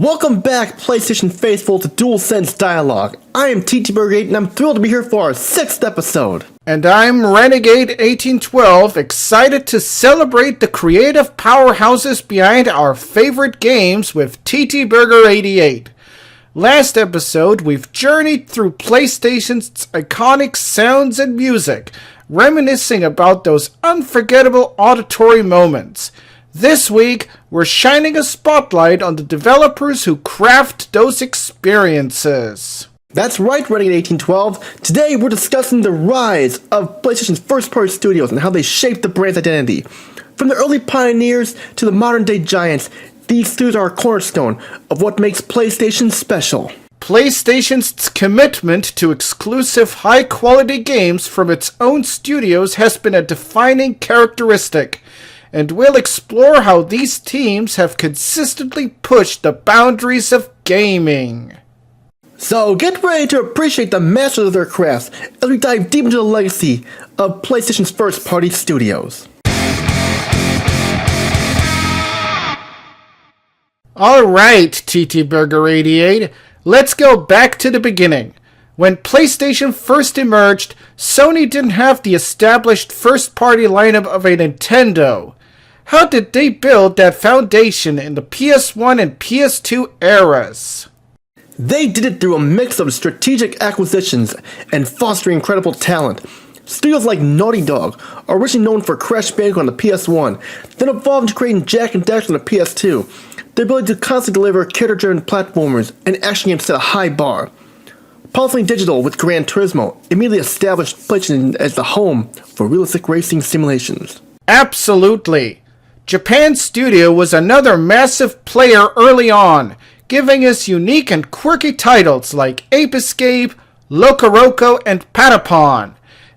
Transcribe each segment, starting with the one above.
Welcome back, PlayStation faithful, to DualSense Dialogue. I am TTBurger88 and I'm thrilled to be here for our 6th episode. And I'm Renegade1812, excited to celebrate the creative powerhouses behind our favorite games with TTBurger88. Last episode, we've journeyed through PlayStation's iconic sounds and music, reminiscing about those unforgettable auditory moments. This week, we're shining a spotlight on the developers who craft those experiences. That's right, Renegade1812. Today, we're discussing the rise of PlayStation's first-party studios and how they shaped the brand's identity. From the early pioneers to the modern-day giants, these studios are a cornerstone of what makes PlayStation special. PlayStation's commitment to exclusive high-quality games from its own studios has been a defining characteristic, and we'll explore how these teams have consistently pushed the boundaries of gaming. So get ready to appreciate the masters of their craft as we dive deep into the legacy of PlayStation's first-party studios. Alright, TTBurger88, let's go back to the beginning. When PlayStation first emerged, Sony didn't have the established first-party lineup of a Nintendo. How did they build that foundation in the PS1 and PS2 eras? They did it through a mix of strategic acquisitions and fostering incredible talent. Studios like Naughty Dog, originally known for Crash Bandicoot on the PS1, then evolved into creating Jak and Daxter on the PS2. Their ability to constantly deliver character-driven platformers and action games set a high bar. Powerfully Digital with Gran Turismo immediately established PlayStation as the home for realistic racing simulations. Absolutely. Japan Studio was another massive player early on, giving us unique and quirky titles like Ape Escape, Locoroco, and Patapon.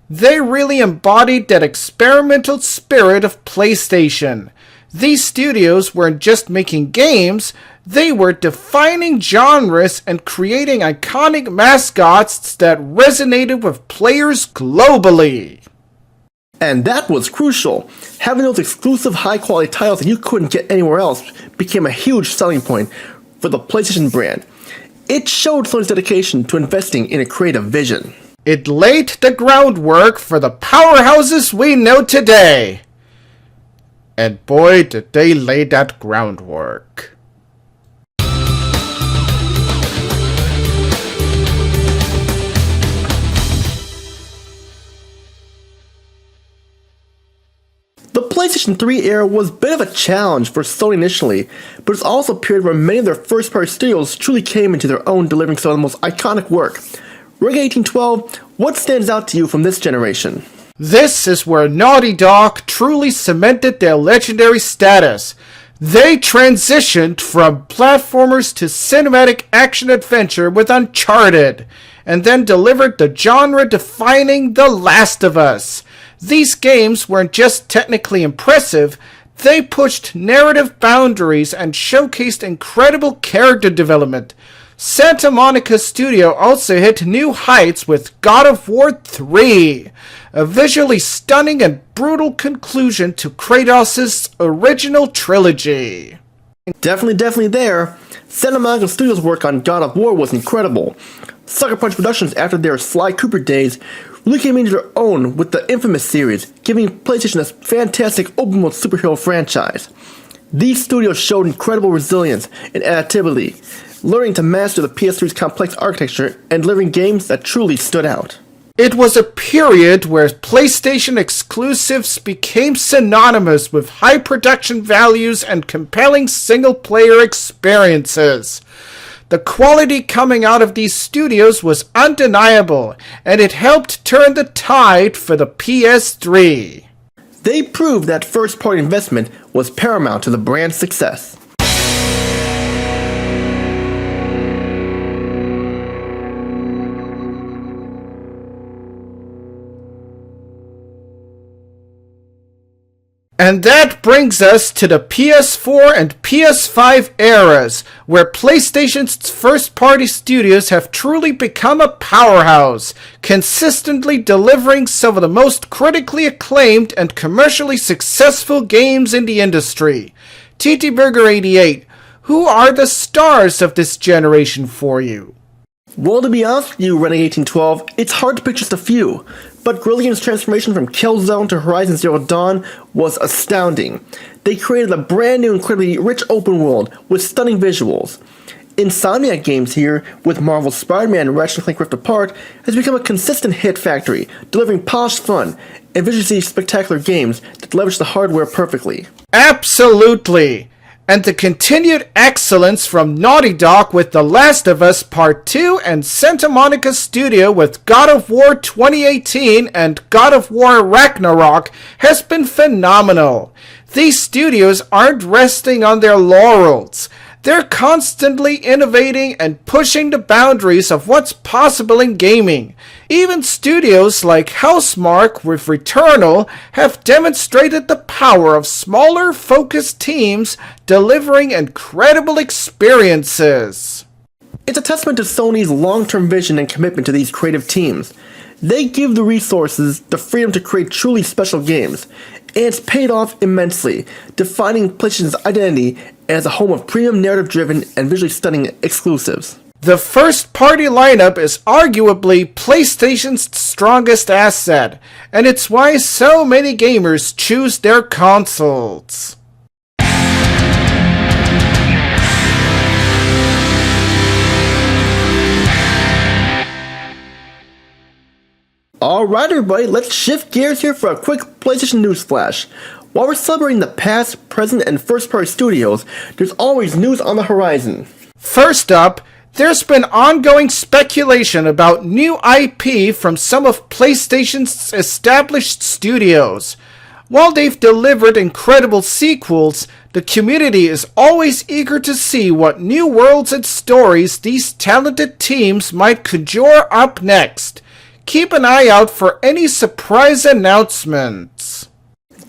They really embodied that experimental spirit of PlayStation. These studios weren't just making games, they were defining genres and creating iconic mascots that resonated with players globally. And that was crucial. Having those exclusive high-quality titles that you couldn't get anywhere else became a huge selling point for the PlayStation brand. It showed Sony's dedication to investing in a creative vision. It laid the groundwork for the powerhouses we know today. And boy, did they lay that groundwork. The PlayStation 3 era was a bit of a challenge for Sony initially, but it's also a period where many of their first-party studios truly came into their own, delivering some of the most iconic work. Renegade1812, what stands out to you from this generation? This is where Naughty Dog truly cemented their legendary status. They transitioned from platformers to cinematic action-adventure with Uncharted, and then delivered the genre-defining The Last of Us. These games weren't just technically impressive, they pushed narrative boundaries and showcased incredible character development. Santa Monica Studio also hit new heights with God of War 3, a visually stunning and brutal conclusion to Kratos' original trilogy. Definitely there. Santa Monica Studios' work on God of War was incredible. Sucker Punch Productions, after their Sly Cooper days, really came into their own with the Infamous series, giving PlayStation a fantastic open-world superhero franchise. These studios showed incredible resilience and adaptability, learning to master the PS3's complex architecture and delivering games that truly stood out. It was a period where PlayStation exclusives became synonymous with high production values and compelling single-player experiences. The quality coming out of these studios was undeniable, and it helped turn the tide for the PS3. They proved that first-party investment was paramount to the brand's success. And that brings us to the PS4 and PS5 eras, where PlayStation's first-party studios have truly become a powerhouse, consistently delivering some of the most critically acclaimed and commercially successful games in the industry. TTBurger88, Who are the stars of this generation for you? Well, to be honest with you, Renegade1812, it's hard to pick just a few, but Guerrilla Games' transformation from Killzone to Horizon Zero Dawn was astounding. They created a brand new, incredibly rich open world with stunning visuals. Insomniac Games here, with Marvel's Spider-Man and Ratchet & Clank Rift Apart, has become a consistent hit factory, delivering polished fun and visually spectacular games that leverage the hardware perfectly. Absolutely! And the continued excellence from Naughty Dog with The Last of Us Part 2 and Santa Monica Studio with God of War 2018 and God of War Ragnarok has been phenomenal. These studios aren't resting on their laurels. They're constantly innovating and pushing the boundaries of what's possible in gaming. Even studios like Housemarque with Returnal have demonstrated the power of smaller, focused teams delivering incredible experiences. It's a testament to Sony's long-term vision and commitment to these creative teams. They give the resources the freedom to create truly special games, and it's paid off immensely, defining PlayStation's identity as a home of premium narrative-driven and visually stunning exclusives. The first-party lineup is arguably PlayStation's strongest asset, and it's why so many gamers choose their consoles. Alright everybody, let's shift gears here for a quick PlayStation news flash. While we're celebrating the past, present, and first-party studios, there's always news on the horizon. First up, there's been ongoing speculation about new IP from some of PlayStation's established studios. While they've delivered incredible sequels, the community is always eager to see what new worlds and stories these talented teams might conjure up next. Keep an eye out for any surprise announcements.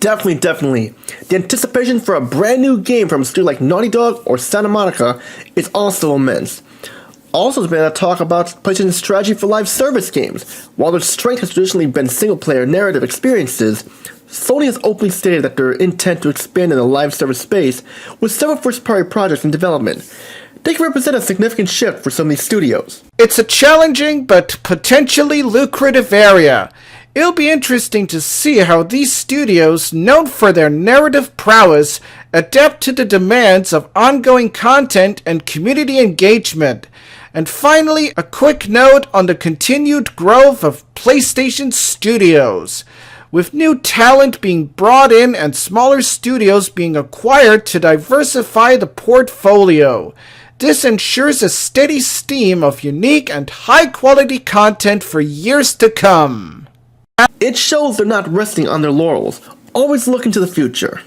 Definitely. The anticipation for a brand new game from a studio like Naughty Dog or Santa Monica is also immense. Also, there's been a talk about PlayStation's strategy for live service games. While their strength has traditionally been single-player narrative experiences, Sony has openly stated that their intent to expand in the live service space with several first-party projects in development. They can represent a significant shift for some of these studios. It's a challenging but potentially lucrative area. It'll be interesting to see how these studios, known for their narrative prowess, adapt to the demands of ongoing content and community engagement. And finally, a quick note on the continued growth of PlayStation Studios. With new talent being brought in and smaller studios being acquired to diversify the portfolio. This ensures a steady stream of unique and high-quality content for years to come. It shows they're not resting on their laurels, always looking to the future.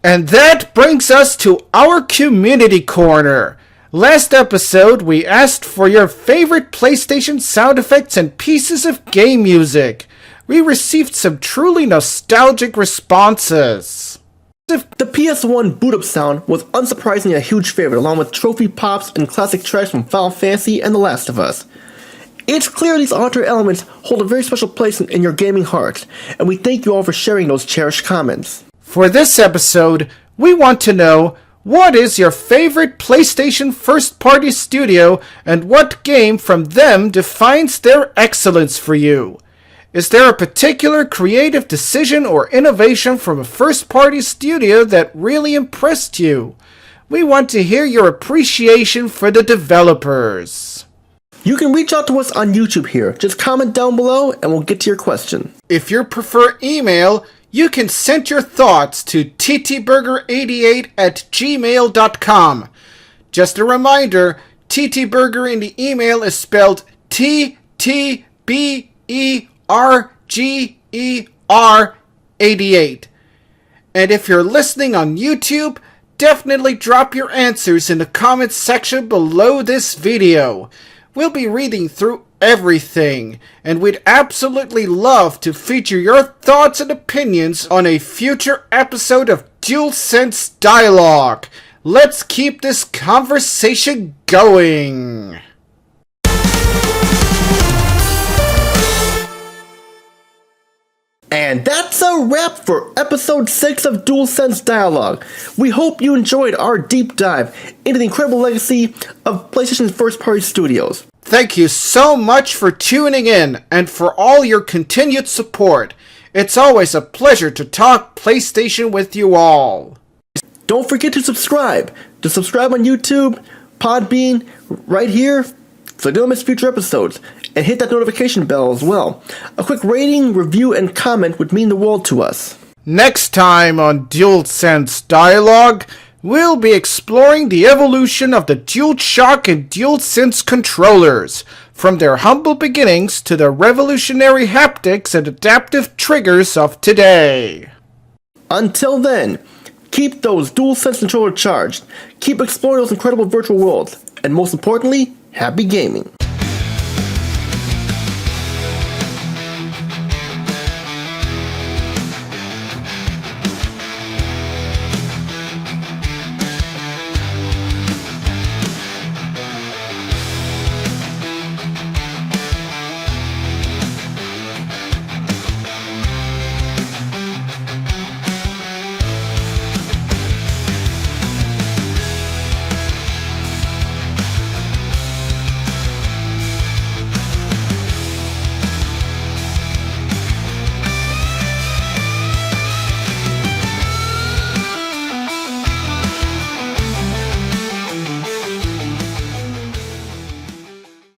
And that brings us to our community corner. Last episode, we asked for your favorite PlayStation sound effects and pieces of game music. We received some truly nostalgic responses. The PS1 boot-up sound was unsurprisingly a huge favorite, along with trophy pops and classic tracks from Final Fantasy and The Last of Us. It's clear these audio elements hold a very special place in your gaming heart, and we thank you all for sharing those cherished comments. For this episode, we want to know, what is your favorite PlayStation first-party studio and what game from them defines their excellence for you? Is there a particular creative decision or innovation from a first-party studio that really impressed you? We want to hear your appreciation for the developers. You can reach out to us on YouTube here. Just comment down below and we'll get to your question. If you prefer email, you can send your thoughts to TTBurger88 at gmail.com. Just a reminder, TTBurger in the email is spelled TTBurger88. And if you're listening on YouTube, definitely drop your answers in the comments section below this video. We'll be reading through everything, and we'd absolutely love to feature your thoughts and opinions on a future episode of DualSense Dialogue. Let's keep this conversation going. And that's a wrap for episode 6 of DualSense Dialogue. We hope you enjoyed our deep dive into the incredible legacy of PlayStation's first-party studios. Thank you so much for tuning in and for all your continued support. It's always a pleasure to talk PlayStation with you all. Don't forget to subscribe. To subscribe on YouTube, Podbean, right here, so you don't miss future episodes. And hit that notification bell as well. A quick rating, review, and comment would mean the world to us. Next time on DualSense Dialogue, we'll be exploring the evolution of the DualShock and DualSense controllers, from their humble beginnings to the revolutionary haptics and adaptive triggers of today. Until then, keep those DualSense controllers charged, keep exploring those incredible virtual worlds, and most importantly, happy gaming.